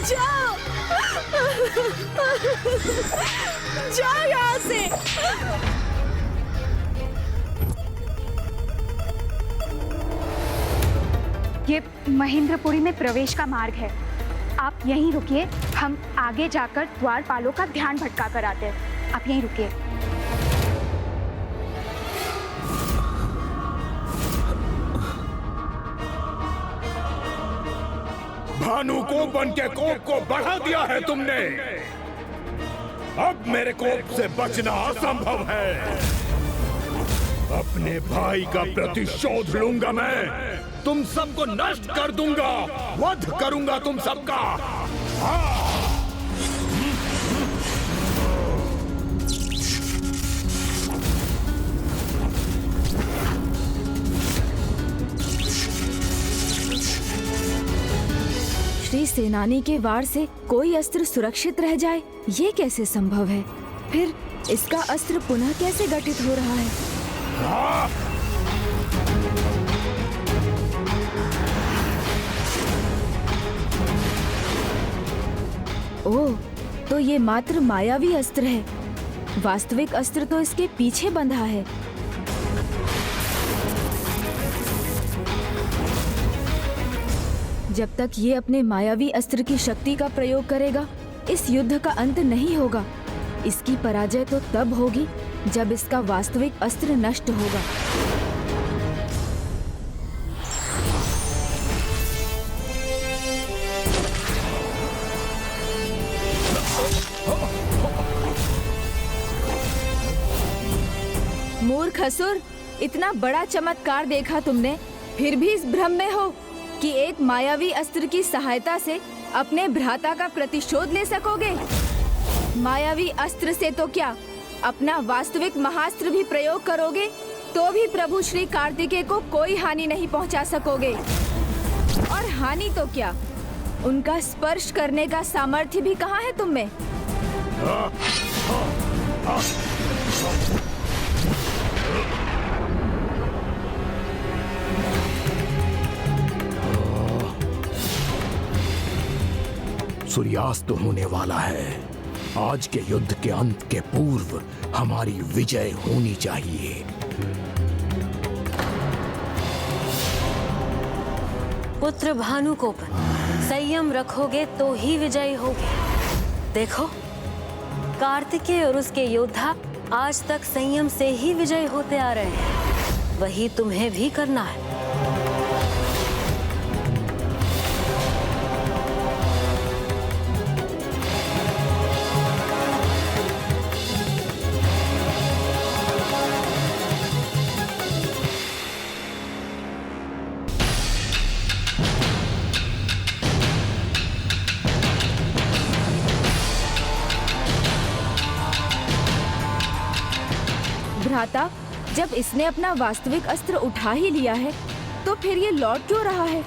जाओ, जाओ यहाँ से। ये महेंद्रपुरी में प्रवेश का मार्ग है। आप यहीं रुकिए, हम आगे जाकर द्वारपालों का ध्यान भटका कर आते हैं। आप यहीं रुकिए। भानुकोपन के कोप को बढ़ा दिया है तुमने। अब मेरे कोप से बचना असंभव है। अपने भाई का प्रतिशोध लूंगा मैं। तुम सबको नष्ट कर दूंगा, वध करूंगा तुम सबका। श्री सेनानी के वार से कोई अस्त्र सुरक्षित रह जाए, ये कैसे संभव है? फिर इसका अस्त्र पुनः कैसे गठित हो रहा है? ओह, तो ये मात्र मायावी अस्त्र है। वास्तविक अस्त्र तो इसके पीछे बंधा है। जब तक ये अपने मायावी अस्त्र की शक्ति का प्रयोग करेगा, इस युद्ध का अंत नहीं होगा। इसकी पराजय तो तब होगी जब इसका वास्तविक अस्त्र नष्ट होगा। मूर्ख असुर, इतना बड़ा चमत्कार देखा तुमने, फिर भी इस भ्रम में हो कि एक मायावी अस्त्र की सहायता से अपने भ्राता का प्रतिशोध ले सकोगे। मायावी अस्त्र से तो क्या, अपना वास्तविक महास्त्र भी प्रयोग करोगे तो भी प्रभु श्री कार्तिकेय को कोई हानि नहीं पहुंचा सकोगे। और हानि तो क्या, उनका स्पर्श करने का सामर्थ्य भी कहाँ है तुम में? सूर्यास्त होने वाला है। आज के युद्ध के अंत के पूर्व हमारी विजय होनी चाहिए। पुत्र भानुकोपन, संयम रखोगे तो ही विजयी होगे। देखो, कार्तिकेय और उसके योद्धा आज तक संयम से ही विजयी होते आ रहे हैं। वही तुम्हें भी करना है। भ्राता, जब इसने अपना वास्तविक अस्त्र उठा ही लिया है तो फिर ये लौट क्यों रहा है?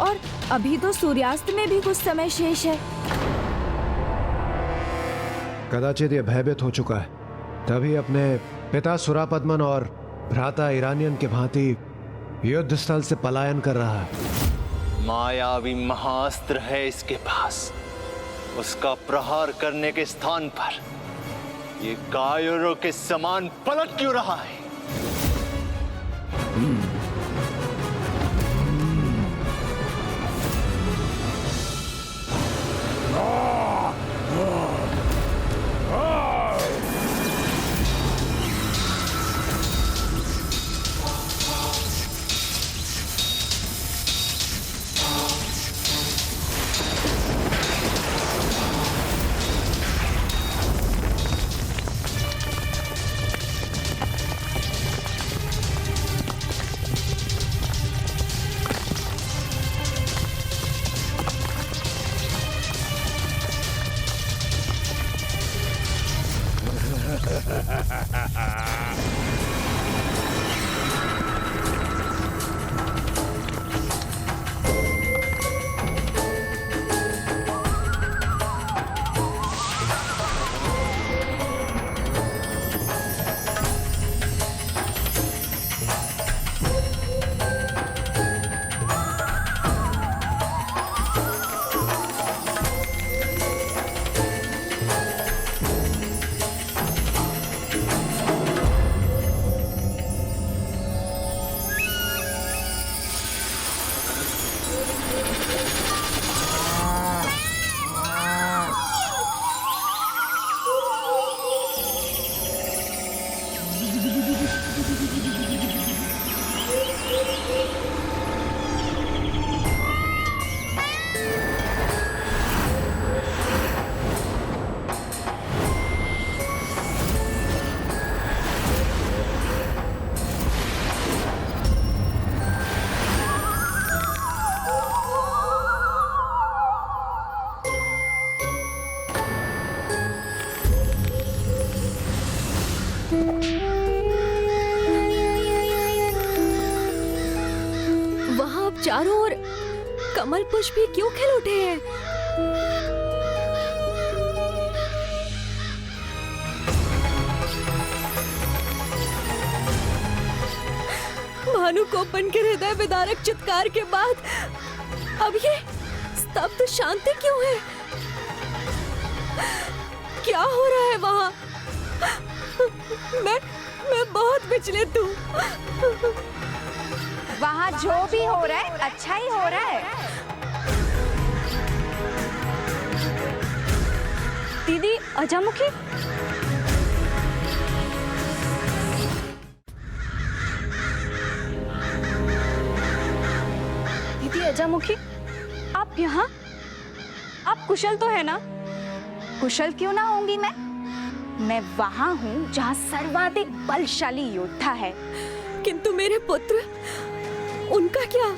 और अभी तो सूर्यास्त में भी कुछ समय शेष है। कदाचित ये भयभीत हो चुका है, तभी अपने पिता सुरापद्मन और भ्राता ईरानियन के भांति युद्ध स्थल से पलायन कर रहा है। मायावी महाअस्त्र है इसके पास। उसका प्रहार करने के स्थान पर ये कायरों के समान पलट क्यों रहा है? वहां अब चारों ओर कमल पुष्प भी क्यों खिल उठे हैं? भानुकोपन के हृदय विदारक चित्कार के बाद अब ये स्तब्ध शांति क्यों है? क्या हो रहा है वहां? मैं बहुत विचलित हूँ। वहाँ जो भी हो रहा है अच्छा ही हो रहा है। दीदी अजामुखी, दीदी अजामुखी, आप यहाँ? आप कुशल तो है ना? कुशल क्यों ना होंगी मैं वहाँ हूँ जहाँ सर्वाधिक बलशाली योद्धा है। किंतु मेरे पुत्र, उनका क्या?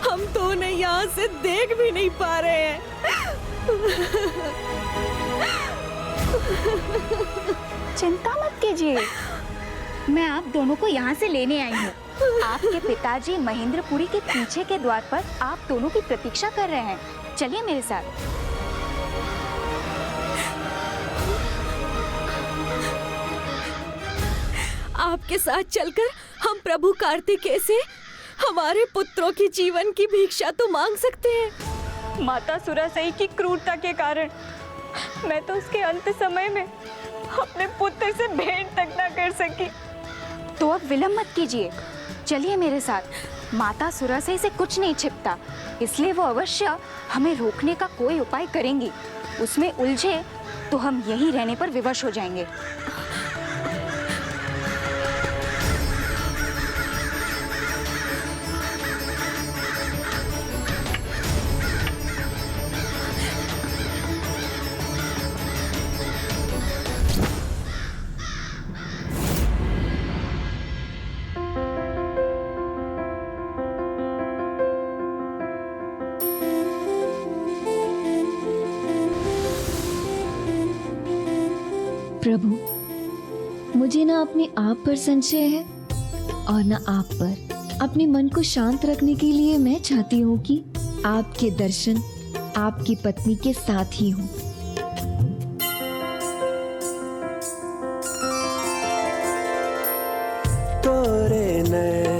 हम तो उन्हें यहाँ से देख भी नहीं पा रहे हैं। चिंता मत कीजिए, मैं आप दोनों को यहाँ से लेने आई हूँ। आपके पिताजी महेंद्रपुरी के पीछे के द्वार पर आप दोनों की प्रतीक्षा कर रहे हैं। चलिए मेरे साथ। आपके साथ चलकर हम प्रभु कार्तिकेय से हमारे पुत्रों की जीवन की भिक्षा तो मांग सकते हैं। माता सुरासई की क्रूरता के कारण मैं तो उसके अंत समय में अपने पुत्र से भेंट तक ना कर सकी। तो अब विलंब मत कीजिए, चलिए मेरे साथ। माता सुरासई से कुछ नहीं छिपता, इसलिए वो अवश्य हमें रोकने का कोई उपाय करेंगी। उसमें उलझे तो हम यहीं रहने पर विवश हो जाएंगे। प्रभु, मुझे ना अपने आप पर संशय है और ना आप पर। अपने मन को शांत रखने के लिए मैं चाहती हूँ कि आपके दर्शन आपकी पत्नी के साथ ही हों। तोरे नैन